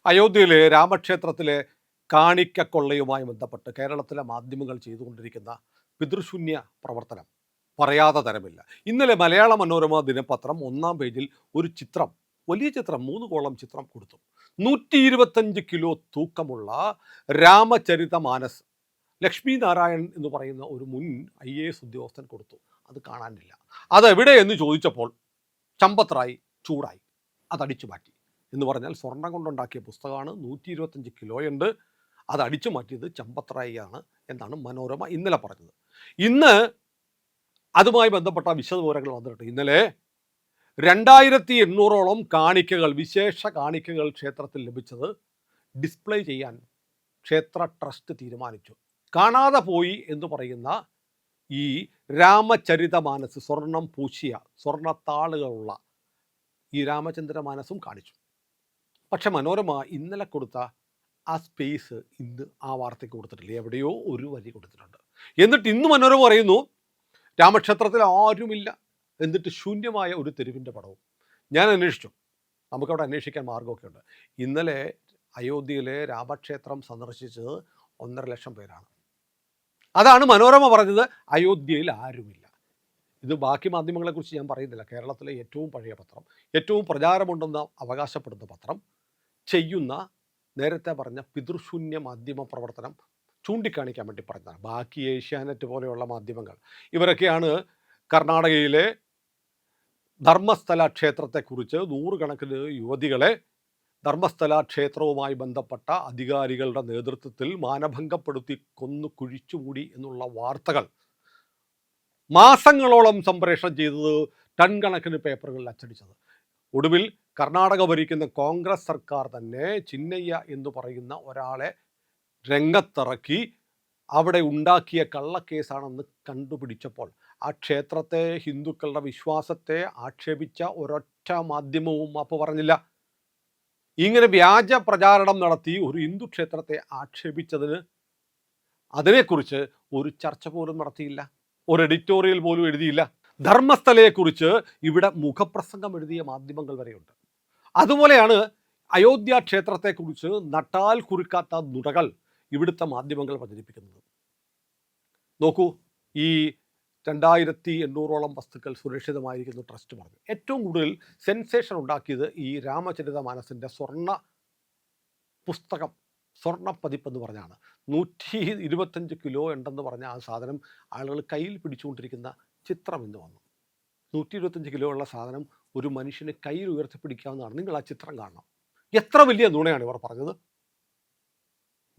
അയോധ്യയിലെ രാമക്ഷേത്രത്തിലെ കാണിക്കക്കൊള്ളയുമായി ബന്ധപ്പെട്ട് കേരളത്തിലെ മാധ്യമങ്ങൾ ചെയ്തുകൊണ്ടിരിക്കുന്ന പിതൃശൂന്യ പ്രവർത്തനം പറയാതെ തരമില്ല. ഇന്നലെ മലയാള മനോരമ ദിനപത്രം ഒന്നാം പേജിൽ ഒരു ചിത്രം, വലിയ ചിത്രം, 3 കോളം ചിത്രം കൊടുത്തു. 125 കിലോ തൂക്കമുള്ള രാമചരിതമാനസ് ലക്ഷ്മി നാരായൺ എന്ന് പറയുന്ന ഒരു മുൻ IAS ഉദ്യോഗസ്ഥൻ കൊടുത്തു. അത് കാണാനില്ല. അതെവിടെ എന്ന് ചോദിച്ചപ്പോൾ ചമ്പത്രായി ചൂടായി, അതടിച്ചു മാറ്റി. എന്ന് പറഞ്ഞാൽ സ്വർണം കൊണ്ടുണ്ടാക്കിയ പുസ്തകമാണ്, 125 കിലോയുണ്ട്, അത് അടിച്ചു മാറ്റിയത് ചമ്പത്രായിയാണ് എന്നാണ് മനോരമ ഇന്നലെ പറഞ്ഞത്. ഇന്ന് അതുമായി ബന്ധപ്പെട്ട വിശദവിവരങ്ങൾ വന്നിട്ടുണ്ട്. ഇന്നലെ 2800ഓളം കാണിക്കകൾ, വിശേഷ കാണിക്കകൾ ക്ഷേത്രത്തിൽ ലഭിച്ചത് ഡിസ്പ്ലേ ചെയ്യാൻ ക്ഷേത്ര ട്രസ്റ്റ് തീരുമാനിച്ചു. കാണാതെ പോയി എന്ന് പറയുന്ന ഈ രാമചരിതമാനസ്, സ്വർണം പൂശിയ സ്വർണത്താളുകളുള്ള ഈ രാമചന്ദ്രമാനസും കാണിച്ചു. പക്ഷെ മനോരമ ഇന്നലെ കൊടുത്ത ആ സ്പേസ് ഇന്ന് ആ വാർത്തയ്ക്ക് കൊടുത്തിട്ടില്ല. എവിടെയോ ഒരു വരി കൊടുത്തിട്ടുണ്ട്. എന്നിട്ട് ഇന്ന് മനോരമ പറയുന്നു രാമക്ഷേത്രത്തിൽ ആരുമില്ല, എന്നിട്ട് ശൂന്യമായ ഒരു തെരുവിൻ്റെ പടവും. ഞാൻ അന്വേഷിച്ചു, നമുക്കവിടെ അന്വേഷിക്കാൻ മാർഗമൊക്കെ ഉണ്ട്. ഇന്നലെ അയോധ്യയിലെ രാമക്ഷേത്രം സന്ദർശിച്ചത് 1.5 ലക്ഷം പേരാണ്. അതാണ് മനോരമ പറഞ്ഞത്, അയോധ്യയിൽ ആരുമില്ല. ഇത് ബാക്കി മാധ്യമങ്ങളെക്കുറിച്ച് ഞാൻ പറയുന്നില്ല. കേരളത്തിലെ ഏറ്റവും പഴയ പത്രം, ഏറ്റവും പ്രചാരമുണ്ടെന്ന് അവകാശപ്പെടുന്ന പത്രം ചെയ്യുന്ന നേരത്തെ പറഞ്ഞ പിതൃശൂന്യ മാധ്യമ പ്രവർത്തനം ചൂണ്ടിക്കാണിക്കാൻ വേണ്ടി പറഞ്ഞതാണ്. ബാക്കി ഏഷ്യാനെറ്റ് പോലെയുള്ള മാധ്യമങ്ങൾ ഇവരൊക്കെയാണ് കർണാടകയിലെ ധർമ്മസ്ഥല ക്ഷേത്രത്തെക്കുറിച്ച് നൂറുകണക്കിന് യുവതികളെ ധർമ്മസ്ഥല ക്ഷേത്രവുമായി ബന്ധപ്പെട്ട അധികാരികളുടെ നേതൃത്വത്തിൽ മാനഭംഗപ്പെടുത്തി കൊന്നു കുഴിച്ചുമൂടി എന്നുള്ള വാർത്തകൾ മാസങ്ങളോളം സംപ്രേഷണം ചെയ്തത്, ടൺ കണക്കിന് പേപ്പറുകളിൽ അച്ചടിച്ചത്. ഒടുവിൽ കർണാടക ഭരിക്കുന്ന കോൺഗ്രസ് സർക്കാർ തന്നെ ചിന്നയ്യ എന്ന് പറയുന്ന ഒരാളെ രംഗത്തിറക്കി അവിടെ ഉണ്ടാക്കിയ കള്ളക്കേസാണെന്ന് കണ്ടുപിടിച്ചപ്പോൾ ആ ക്ഷേത്രത്തെ, ഹിന്ദുക്കളുടെ വിശ്വാസത്തെ ആക്ഷേപിച്ച ഒരൊറ്റ മാധ്യമവും മാപ്പ് പറഞ്ഞില്ല. ഇങ്ങനെ വ്യാജ പ്രചാരണം നടത്തി ഒരു ഹിന്ദു ക്ഷേത്രത്തെ ആക്ഷേപിച്ചതിന് അതിനെക്കുറിച്ച് ഒരു ചർച്ച പോലും നടത്തിയില്ല, ഒരു എഡിറ്റോറിയൽ പോലും എഴുതിയില്ല. ധർമ്മസ്ഥലയെക്കുറിച്ച് ഇവിടെ മുഖപ്രസംഗം എഴുതിയ മാധ്യമങ്ങൾ വരെയുണ്ട്. അതുപോലെയാണ് അയോധ്യ ക്ഷേത്രത്തെക്കുറിച്ച് നട്ടാൽ കുരുക്കാത്ത നുടകൾ ഇവിടുത്തെ മാധ്യമങ്ങൾ പ്രചരിപ്പിക്കുന്നത്. നോക്കൂ, ഈ 2800ഓളം വസ്തുക്കൾ സുരക്ഷിതമായിരിക്കുന്നു ട്രസ്റ്റ് പറഞ്ഞു. ഏറ്റവും കൂടുതൽ സെൻസേഷൻ ഉണ്ടാക്കിയത് ഈ രാമചരിതമാനസിൻ്റെ സ്വർണ്ണ പുസ്തകം, സ്വർണ്ണപ്പതിപ്പെന്ന് പറഞ്ഞാണ്. 125 കിലോ ഉണ്ടെന്ന് പറഞ്ഞ ആ സാധനം ആളുകൾ കയ്യിൽ പിടിച്ചുകൊണ്ടിരിക്കുന്ന ചിത്രം ഇന്ന് വന്നു. 125 കിലോ ഉള്ള സാധനം ഒരു മനുഷ്യന് കയ്യിൽ ഉയർത്തിപ്പിടിക്കാവുന്നതാണ്. നിങ്ങൾ ആ ചിത്രം കാണണം. എത്ര വലിയ നുണയാണ് ഇവർ പറഞ്ഞത്.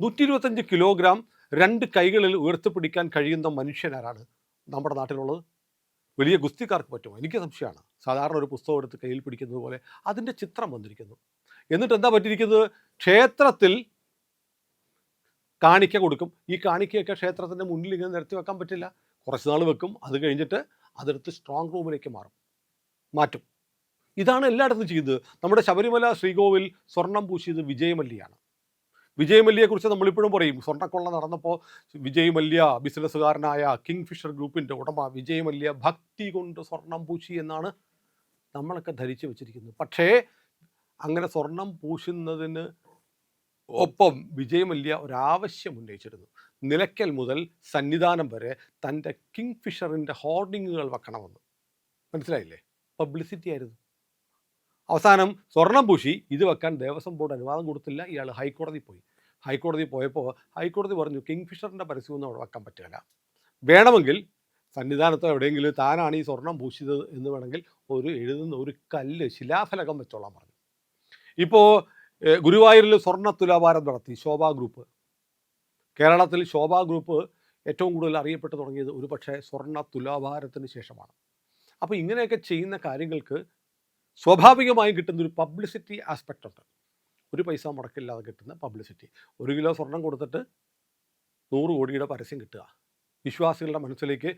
125 കിലോഗ്രാം 2 കൈകളിൽ ഉയർത്തിപ്പിടിക്കാൻ കഴിയുന്ന മനുഷ്യനാരാണ് നമ്മുടെ നാട്ടിലുള്ളത്? വലിയ ഗുസ്തിക്കാർക്ക് പറ്റുമോ? എനിക്ക് സംശയമാണ്. സാധാരണ ഒരു പുസ്തകം എടുത്ത് കയ്യിൽ പിടിക്കുന്നത് പോലെ അതിൻ്റെ ചിത്രം വന്നിരിക്കുന്നു. എന്നിട്ട് എന്താ പറ്റിയിരിക്കുന്നത്? ക്ഷേത്രത്തിൽ കാണിക്ക കൊടുക്കും. ഈ കാണിക്കയൊക്കെ ക്ഷേത്രത്തിൻ്റെ മുന്നിൽ ഇങ്ങനെ നിരത്തി വെക്കാൻ പറ്റില്ല. കുറച്ച് നാൾ വെക്കും, അത് കഴിഞ്ഞിട്ട് അതെടുത്ത് സ്ട്രോങ് റൂമിലേക്ക് മാറ്റും. ഇതാണ് എല്ലായിടത്തും ചെയ്യുന്നത്. നമ്മുടെ ശബരിമല ശ്രീകോവിൽ സ്വർണം പൂശിയത് വിജയ് മല്യയാണ്. വിജയ് മല്യയെക്കുറിച്ച് നമ്മളിപ്പോഴും പറയും. സ്വർണ്ണക്കൊള്ള നടന്നപ്പോൾ വിജയ് മല്യ, ബിസിനസ്സുകാരനായ കിങ് ഫിഷർ ഗ്രൂപ്പിൻ്റെ ഉടമ വിജയ് മല്യ ഭക്തി കൊണ്ട് സ്വർണം പൂശി എന്നാണ് നമ്മളൊക്കെ ധരിച്ചു വെച്ചിരിക്കുന്നത്. പക്ഷേ അങ്ങനെ സ്വർണം പൂശുന്നതിന് ഒപ്പം വിജയ് മല്യ ഒരാവശ്യം ഉന്നയിച്ചിരുന്നു. നിലയ്ക്കൽ മുതൽ സന്നിധാനം വരെ തൻ്റെ കിങ് ഫിഷറിൻ്റെ ഹോർഡിങ്ങുകൾ വെക്കണമെന്ന്. മനസ്സിലായില്ലേ? പബ്ലിസിറ്റി ആയിരുന്നു. അവസാനം സ്വർണം പൂശി ഇത് വെക്കാൻ ദേവസ്വം ബോർഡ് അനുവാദം കൊടുത്തില്ല. ഇയാൾ ഹൈക്കോടതി പോയി. ഹൈക്കോടതി പോയപ്പോൾ ഹൈക്കോടതി പറഞ്ഞു കിങ് ഫിഷറിൻ്റെ പരസ്യമൊന്നും അവിടെ വെക്കാൻ പറ്റില്ല, വേണമെങ്കിൽ സന്നിധാനത്തോ എവിടെയെങ്കിലും താനാണ് ഈ സ്വർണം പൂശിയത് എന്ന് വേണമെങ്കിൽ എഴുതുന്ന ഒരു കല്ല്, ശിലാഫലകം വെച്ചോളാൻ പറഞ്ഞു. ഇപ്പോൾ ഗുരുവായൂരിൽ സ്വർണ്ണ തുലാഭാരം നടത്തി ശോഭാ ഗ്രൂപ്പ്. കേരളത്തിൽ ശോഭാ ഗ്രൂപ്പ് ഏറ്റവും കൂടുതൽ അറിയപ്പെട്ടു തുടങ്ങിയത് ഒരു പക്ഷേ സ്വർണ്ണ തുലാഭാരത്തിന് ശേഷമാണ്. അപ്പോൾ ഇങ്ങനെയൊക്കെ ചെയ്യുന്ന കാര്യങ്ങൾക്ക് സ്വാഭാവികമായും കിട്ടുന്നൊരു പബ്ലിസിറ്റി ആസ്പെക്റ്റ് ഉണ്ട്. ഒരു പൈസ മുടക്കില്ലാതെ കിട്ടുന്ന പബ്ലിസിറ്റി. 1 കിലോ സ്വർണം കൊടുത്തിട്ട് 100 കോടിയുടെ പരസ്യം കിട്ടുക, വിശ്വാസികളുടെ മനസ്സിലേക്ക്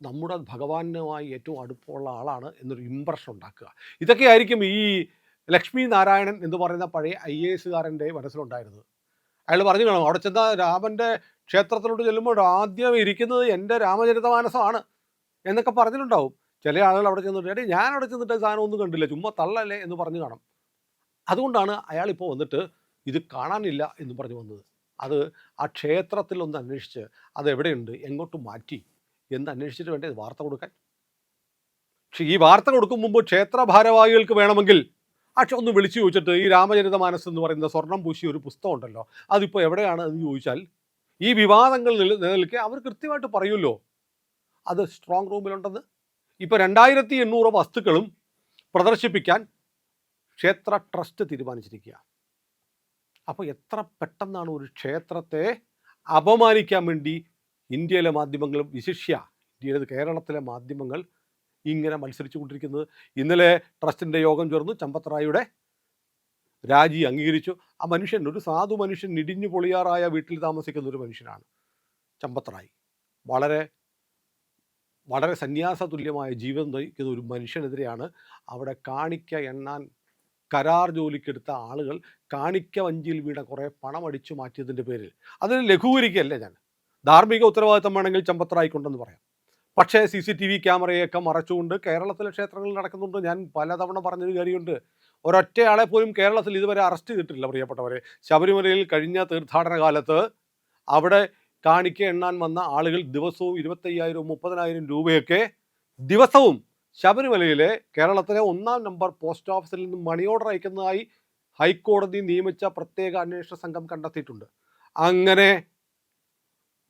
നമ്മുടെ ഭഗവാനുമായി ഏറ്റവും അടുപ്പമുള്ള ആളാണ് എന്നൊരു ഇമ്പ്രഷൻ ഉണ്ടാക്കുക. ഇതൊക്കെ ആയിരിക്കും ഈ ലക്ഷ്മി നാരായണൻ എന്ന് പറയുന്ന പഴയ IASകാരൻ്റെ മനസ്സിലുണ്ടായിരുന്നത്. അയാൾ പറഞ്ഞു കാണും, അവിടെ ചെന്ന രാമൻ്റെ ക്ഷേത്രത്തിലോട്ട് ചെല്ലുമ്പോൾ ആദ്യം ഇരിക്കുന്നത് എൻ്റെ രാമചരിതമാനസമാണ് എന്നൊക്കെ പറഞ്ഞിട്ടുണ്ടാവും. ചില ആളുകൾ അവിടെ ചെന്നിട്ട് ഞാൻ അവിടെ ചെന്നിട്ട് സാധനം ഒന്നും കണ്ടില്ല, ചുമ്മാ തള്ളല്ലേ എന്ന് പറഞ്ഞു കാണും. അതുകൊണ്ടാണ് അയാളിപ്പോൾ വന്നിട്ട് ഇത് കാണാനില്ല എന്ന് പറഞ്ഞു വന്നത്. അത് ആ ക്ഷേത്രത്തിൽ ഒന്ന് അന്വേഷിച്ച് അതെവിടെയുണ്ട്, എങ്ങോട്ട് മാറ്റി എന്ന് അന്വേഷിച്ചിട്ട് വേണ്ടേ വാർത്ത കൊടുക്കാൻ. പക്ഷേ ഈ വാർത്ത കൊടുക്കും മുമ്പ് ക്ഷേത്ര ഭാരവാഹികൾക്ക് വേണമെങ്കിൽ ഒന്ന് വിളിച്ചു ചോദിച്ചിട്ട് ഈ രാമചരിതമാനസ് എന്ന് പറയുന്ന സ്വർണം പൂശിയ ഒരു പുസ്തകം ഉണ്ടല്ലോ, അതിപ്പോൾ എവിടെയാണ് എന്ന് ചോദിച്ചാൽ ഈ വിവാദങ്ങൾ നിലനിൽക്കെ അവർ കൃത്യമായിട്ട് പറയുമല്ലോ അത് സ്ട്രോങ് റൂമിലുണ്ടെന്ന്. ഇപ്പോൾ 2800 വസ്തുക്കളും പ്രദർശിപ്പിക്കാൻ ക്ഷേത്ര ട്രസ്റ്റ് തീരുമാനിച്ചിരിക്കുക. അപ്പോൾ എത്ര പെട്ടെന്നാണ് ഒരു ക്ഷേത്രത്തെ അപമാനിക്കാൻ വേണ്ടി ഇന്ത്യയിലെ മാധ്യമങ്ങളും വിശിഷ്യ ഇന്ത്യയിലെ കേരളത്തിലെ മാധ്യമങ്ങൾ ഇങ്ങനെ മത്സരിച്ചു കൊണ്ടിരിക്കുന്നത്. ഇന്നലെ ട്രസ്റ്റിൻ്റെ യോഗം ചേർന്നു, ചമ്പത്രായുടെ രാജി അംഗീകരിച്ചു. ആ മനുഷ്യൻ ഒരു സാധു മനുഷ്യൻ, ഇടിഞ്ഞു പൊളിയാറായ വീട്ടിൽ താമസിക്കുന്ന ഒരു മനുഷ്യനാണ് ചമ്പത്രായി. വളരെ വളരെ സന്യാസ തുല്യമായ ജീവിതം നയിക്കുന്ന ഒരു മനുഷ്യനെതിരെയാണ് അവിടെ കാണിക്ക എണ്ണാൻ കരാർ ജോലിക്കെടുത്ത ആളുകൾ കാണിക്ക വഞ്ചിയിൽ വീണ കുറേ പണം അടിച്ചു മാറ്റിയതിൻ്റെ പേരിൽ അതിന് ലഘൂകരിക്കുകയല്ലേ ഞാൻ. ധാർമ്മിക ഉത്തരവാദിത്തം വേണമെങ്കിൽ ചമ്പത്രായിക്കൊണ്ടെന്ന് പറയാം. പക്ഷേ CCTV ക്യാമറയൊക്കെ മറച്ചുകൊണ്ട് കേരളത്തിലെ ക്ഷേത്രങ്ങളിൽ നടക്കുന്നുണ്ട്. ഞാൻ പലതവണ പറഞ്ഞൊരു കാര്യമുണ്ട്, ഒരൊറ്റയാളെ പോലും കേരളത്തിൽ ഇതുവരെ അറസ്റ്റ് ചെയ്തിട്ടില്ല പ്രിയപ്പെട്ടവരെ. ശബരിമലയിൽ കഴിഞ്ഞ തീർത്ഥാടന കാലത്ത് അവിടെ കാണിക്ക എണ്ണാൻ വന്ന ആളുകൾ ദിവസവും 25,000 30,000 രൂപയൊക്കെ ദിവസവും ശബരിമലയിലെ കേരളത്തിലെ 1-ാം നമ്പർ പോസ്റ്റ് ഓഫീസിൽ നിന്ന് മണി ഓർഡർ അയക്കുന്നതായി ഹൈക്കോടതി നിയമിച്ച പ്രത്യേക അന്വേഷണ സംഘം കണ്ടെത്തിയിട്ടുണ്ട്. അങ്ങനെ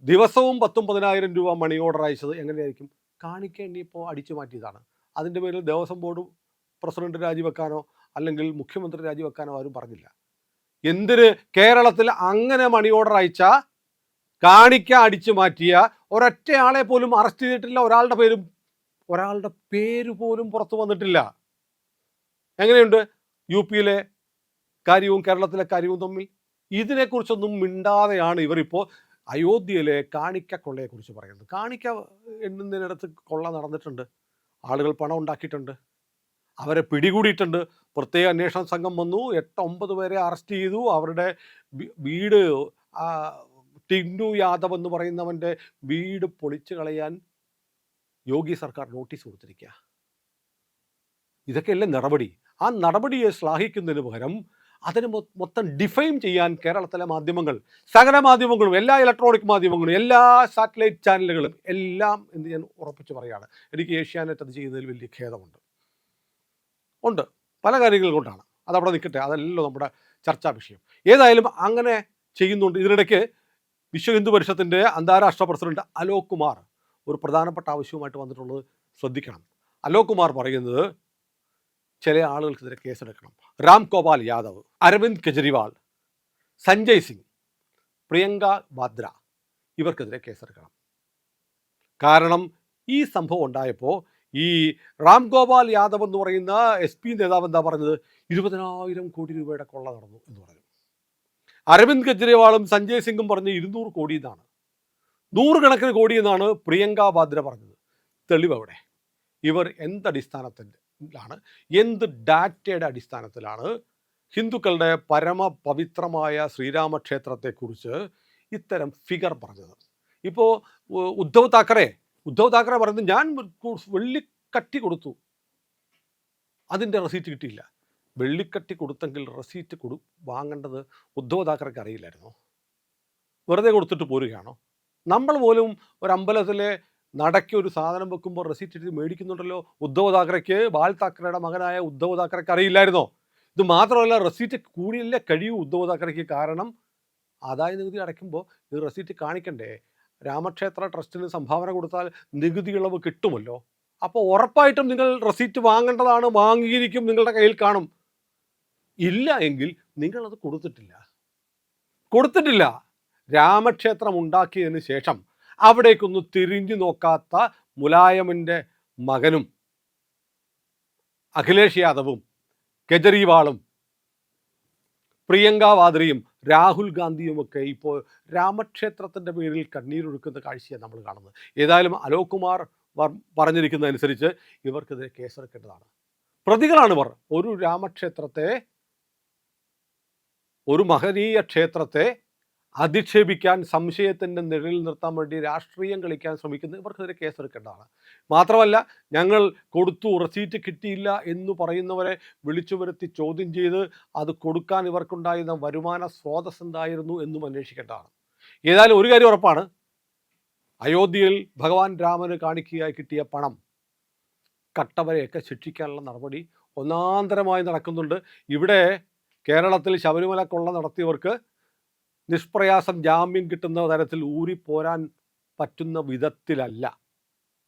ദിവസവും 10,000-10,000 രൂപ മണി ഓർഡർ അയച്ചത് എങ്ങനെയായിരിക്കും? കാണിക്ക എണ്ണിയപ്പോൾ അടിച്ചു മാറ്റിയതാണ്. അതിൻ്റെ പേരിൽ ദേവസ്വം ബോർഡ് പ്രസിഡന്റ് രാജിവെക്കാനോ അല്ലെങ്കിൽ മുഖ്യമന്ത്രി രാജിവെക്കാനോ ആരും പറഞ്ഞില്ല. എന്തിന് കേരളത്തിൽ അങ്ങനെ മണി ഓർഡർ അയച്ച കാണിക്ക അടിച്ചു മാറ്റിയ ഒരൊറ്റയാളെ പോലും അറസ്റ്റ് ചെയ്തിട്ടില്ല. ഒരാളുടെ പേര് പോലും പുറത്തു വന്നിട്ടില്ല. എങ്ങനെയുണ്ട് UP-യിലെ കാര്യവും കേരളത്തിലെ കാര്യവും തമ്മിൽ? ഇതിനെക്കുറിച്ചൊന്നും മിണ്ടാതെയാണ് ഇവരിപ്പോൾ അയോധ്യയിലെ കാണിക്ക കൊള്ളയെക്കുറിച്ച് പറയുന്നത്. കാണിക്ക എണ്ണുന്നതിനടുത്ത് കൊള്ള നടന്നിട്ടുണ്ട്, ആളുകൾ പണം ഉണ്ടാക്കിയിട്ടുണ്ട്, അവരെ പിടികൂടിയിട്ടുണ്ട്. പ്രത്യേക അന്വേഷണ സംഘം വന്നു, 8-9 പേരെ അറസ്റ്റ് ചെയ്തു. അവരുടെ വീട് ടിന്നു യാദവ് എന്ന് പറയുന്നവൻ്റെ വീട് പൊളിച്ചു കളയാൻ യോഗി സർക്കാർ നോട്ടീസ് കൊടുത്തിരിക്കുക. ഇതൊക്കെയല്ലേ നടപടി? ആ നടപടിയെ ശ്ലാഘിക്കുന്നതിന് പകരം അതിന് മൊത്തം ഡിഫൈം ചെയ്യാൻ കേരളത്തിലെ മാധ്യമങ്ങൾ, സകല മാധ്യമങ്ങളും, എല്ലാ ഇലക്ട്രോണിക് മാധ്യമങ്ങളും, എല്ലാ സാറ്റലൈറ്റ് ചാനലുകളും എല്ലാം എന്ന് ഞാൻ ഉറപ്പിച്ച് പറയുകയാണ്. എനിക്ക് ഏഷ്യാനെറ്റ് അത് ചെയ്യുന്നതിൽ വലിയ ഖേദമുണ്ട്. പല കാര്യങ്ങൾ കൊണ്ടാണ്. അതവിടെ നിൽക്കട്ടെ, അതല്ലല്ലോ നമ്മുടെ ചർച്ചാ വിഷയം. ഏതായാലും അങ്ങനെ ചെയ്യുന്നുണ്ട്. ഇതിനിടയ്ക്ക് വിശ്വ ഹിന്ദു പരിഷത്തിൻ്റെ അന്താരാഷ്ട്ര പ്രസിഡന്റ് അലോക് കുമാർ ഒരു പ്രധാനപ്പെട്ട ആവശ്യവുമായിട്ട് വന്നിട്ടുള്ളത് ശ്രദ്ധിക്കണം. അലോക് കുമാർ പറയുന്നത് ചില ആളുകൾക്കെതിരെ കേസെടുക്കണം. രാം ഗോപാൽ യാദവ്, അരവിന്ദ് കെജ്രിവാൾ, സഞ്ജയ് സിംഗ്, പ്രിയങ്ക വാദ്ര ഇവർക്കെതിരെ കേസെടുക്കണം. കാരണം ഈ സംഭവം ഉണ്ടായപ്പോൾ ഈ രാം ഗോപാൽ യാദവ് എന്ന് പറയുന്ന SP നേതാവ് എന്താ പറഞ്ഞത്? 20,000 കോടി രൂപയുടെ കൊള്ള നടന്നു എന്ന് പറഞ്ഞു. അരവിന്ദ് കെജ്രിവാളും സഞ്ജയ് സിംഗും പറഞ്ഞ് 200 കോടി എന്നാണ്, 100 കണക്കിന് കോടി എന്നാണ് പ്രിയങ്ക വാദ്ര പറഞ്ഞത്. തെളിവ് എവിടെ? ഇവർ എന്തടിസ്ഥാനത്തിലാണ്, എന്ത് ഡാറ്റയുടെ അടിസ്ഥാനത്തിലാണ് ഹിന്ദുക്കളുടെ പരമപവിത്രമായ ശ്രീരാമക്ഷേത്രത്തെക്കുറിച്ച് ഇത്തരം ഫിഗർ പറഞ്ഞത്? ഇപ്പോൾ ഉദ്ധവ് താക്കറെ പറയുന്നത് ഞാൻ വെള്ളിക്കട്ടി കൊടുത്തു, അതിൻ്റെ റെസീറ്റ് കിട്ടിയില്ല. വെള്ളിക്കട്ടി കൊടുത്തെങ്കിൽ റെസീറ്റ് വാങ്ങേണ്ടത് ഉദ്ധവ് താക്കറെക്ക് അറിയില്ലായിരുന്നോ? വെറുതെ കൊടുത്തിട്ട് പോരുകയാണോ? നമ്മൾ പോലും ഒരു അമ്പലത്തിലെ നടക്കി ഒരു സാധനം വെക്കുമ്പോൾ റെസീറ്റ് എടുത്ത് മേടിക്കുന്നുണ്ടല്ലോ. ഉദ്ധവ് താക്കറെക്ക്, ബാൽ താക്കറയുടെ മകനായ ഉദ്ധവ് താക്കറെക്ക് അറിയില്ലായിരുന്നോ? ഇത് മാത്രമല്ല, റെസീറ്റ് കൂടിയല്ലേ കഴിയൂ ഉദ്ധവ് താക്കറെക്ക്. കാരണം ആദായ നികുതി അടയ്ക്കുമ്പോൾ ഇത് റെസീറ്റ് കാണിക്കണ്ടേ? രാമക്ഷേത്ര ട്രസ്റ്റിന് സംഭാവന കൊടുത്താൽ നികുതി ഇളവ് കിട്ടുമല്ലോ. അപ്പോൾ ഉറപ്പായിട്ടും നിങ്ങൾ റെസീറ്റ് വാങ്ങേണ്ടതാണ്, വാങ്ങിയിരിക്കും, നിങ്ങളുടെ കയ്യിൽ കാണും. ഇല്ല എങ്കിൽ നിങ്ങളത് കൊടുത്തിട്ടില്ല. രാമക്ഷേത്രം ഉണ്ടാക്കിയതിന് ശേഷം അവിടേക്കൊന്ന് തിരിഞ്ഞു നോക്കാത്ത മുലായമിൻ്റെ മകനും അഖിലേഷ് യാദവും കെജ്രിവാളും പ്രിയങ്ക വാദ്രയും രാഹുൽ ഗാന്ധിയുമൊക്കെ ഇപ്പോൾ രാമക്ഷേത്രത്തിൻ്റെ പേരിൽ കണ്ണീരൊഴുക്കുന്ന കാഴ്ചയാണ് നമ്മൾ കാണുന്നത്. ഏതായാലും അലോക് കുമാർ പറഞ്ഞിരിക്കുന്നതനുസരിച്ച് ഇവർക്കെതിരെ കേസെടുക്കേണ്ടതാണ്. പ്രതികളാണ് ഇവർ. ഒരു മഹനീയ ക്ഷേത്രത്തെ അധിക്ഷേപിക്കാൻ, സംശയത്തിൻ്റെ നിഴലിൽ നിർത്താൻ വേണ്ടി രാഷ്ട്രീയം കളിക്കാൻ ശ്രമിക്കുന്ന ഇവർക്കെതിരെ കേസെടുക്കേണ്ടതാണ്. മാത്രമല്ല, ഞങ്ങൾ കൊടുത്തു, റെസീറ്റ് കിട്ടിയില്ല എന്ന് പറയുന്നവരെ വിളിച്ചു വരുത്തി ചോദ്യം ചെയ്ത് അത് കൊടുക്കാൻ ഇവർക്കുണ്ടായിരുന്ന വരുമാന സ്രോതസ് എന്തായിരുന്നു എന്നും അന്വേഷിക്കേണ്ടതാണ്. ഏതായാലും ഒരു കാര്യം ഉറപ്പാണ്, അയോധ്യയിൽ ഭഗവാൻ രാമന് കാണിക്കയായി കിട്ടിയ പണം കട്ടവരെയൊക്കെ ശിക്ഷിക്കാനുള്ള നടപടി ഒന്നാന്തരമായി നടക്കുന്നുണ്ട്. ഇവിടെ കേരളത്തിൽ ശബരിമല കൊള്ള നടത്തിയവർക്ക് നിഷ്പ്രയാസം ജാമ്യം കിട്ടുന്ന തരത്തിൽ ഊരിപ്പോരാൻ പറ്റുന്ന വിധത്തിലല്ല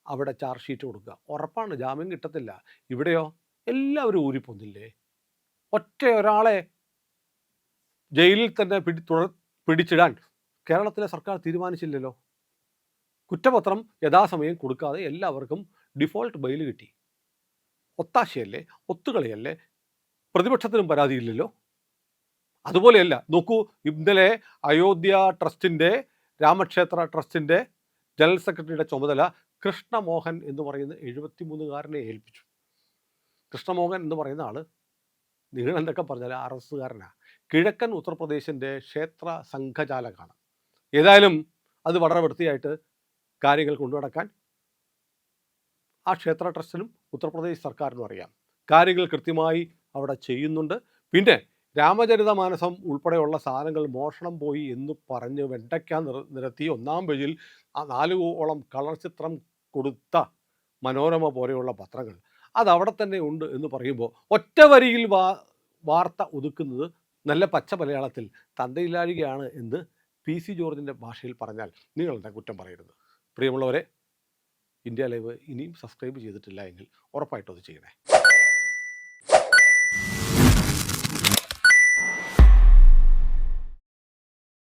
അവിടെ ചാർജ് ഷീറ്റ് കൊടുക്കുക. ഉറപ്പാണ് ജാമ്യം കിട്ടത്തില്ല. ഇവിടെയോ എല്ലാവരും ഊരിപ്പോന്നില്ലേ? ഒറ്റ ഒരാളെ ജയിലിൽ തന്നെ പിടിച്ചിടാൻ കേരളത്തിലെ സർക്കാർ തീരുമാനിച്ചില്ലല്ലോ. കുറ്റപത്രം യഥാസമയം കൊടുക്കാതെ എല്ലാവർക്കും ഡിഫോൾട്ട് ബെയിൽ കിട്ടി. ഒത്താശയല്ലേ, ഒത്തുകളിയല്ലേ? പ്രതിപക്ഷത്തിനും പരാതിയില്ലല്ലോ. അതുപോലെയല്ല, നോക്കൂ, ഇന്നലെ അയോധ്യ ട്രസ്റ്റിൻ്റെ, രാമക്ഷേത്ര ട്രസ്റ്റിൻ്റെ ജനറൽ സെക്രട്ടറിയുടെ ചുമതല കൃഷ്ണമോഹൻ എന്ന് പറയുന്ന 73കാരനെ ഏൽപ്പിച്ചു. കൃഷ്ണമോഹൻ എന്ന് പറയുന്ന ആൾ നിങ്ങൾ എന്തൊക്കെ പറഞ്ഞാൽ RSകാരനാണ്. കിഴക്കൻ ഉത്തർപ്രദേശിൻ്റെ ക്ഷേത്ര സംഘചാലകാണ്. ഏതായാലും അത് വളരെ വൃത്തിയായിട്ട് കാര്യങ്ങൾ കൊണ്ടുനടക്കാൻ ആ ക്ഷേത്ര ട്രസ്റ്റിനും ഉത്തർപ്രദേശ് സർക്കാരിനും അറിയാം. കാര്യങ്ങൾ കൃത്യമായി അവിടെ ചെയ്യുന്നുണ്ട്. പിന്നെ രാമചരിതമാനസം ഉൾപ്പെടെയുള്ള സാധനങ്ങൾ മോഷണം പോയി എന്ന് പറഞ്ഞ് വെണ്ടയ്ക്ക നിരത്തി 1-ാം പേജിൽ 4 കളർ ചിത്രം കൊടുത്ത മനോരമ പോലെയുള്ള പത്രങ്ങൾ അതവിടെ തന്നെ ഉണ്ട് എന്ന് പറയുമ്പോൾ ഒറ്റ വരിയിൽ വാർത്ത ഒതുക്കുന്നത് നല്ല പച്ച മലയാളത്തിൽ തന്തയില്ലാഴികയാണ് എന്ന് PC ജോർജിൻ്റെ ഭാഷയിൽ പറഞ്ഞാൽ നിങ്ങൾ എന്താ കുറ്റം പറയരുത്. പ്രിയമുള്ളവരെ, ഇന്ത്യ ലൈവ് ഇനിയും സബ്സ്ക്രൈബ് ചെയ്തിട്ടില്ല എങ്കിൽ ഉറപ്പായിട്ടും അത് ചെയ്യണേ.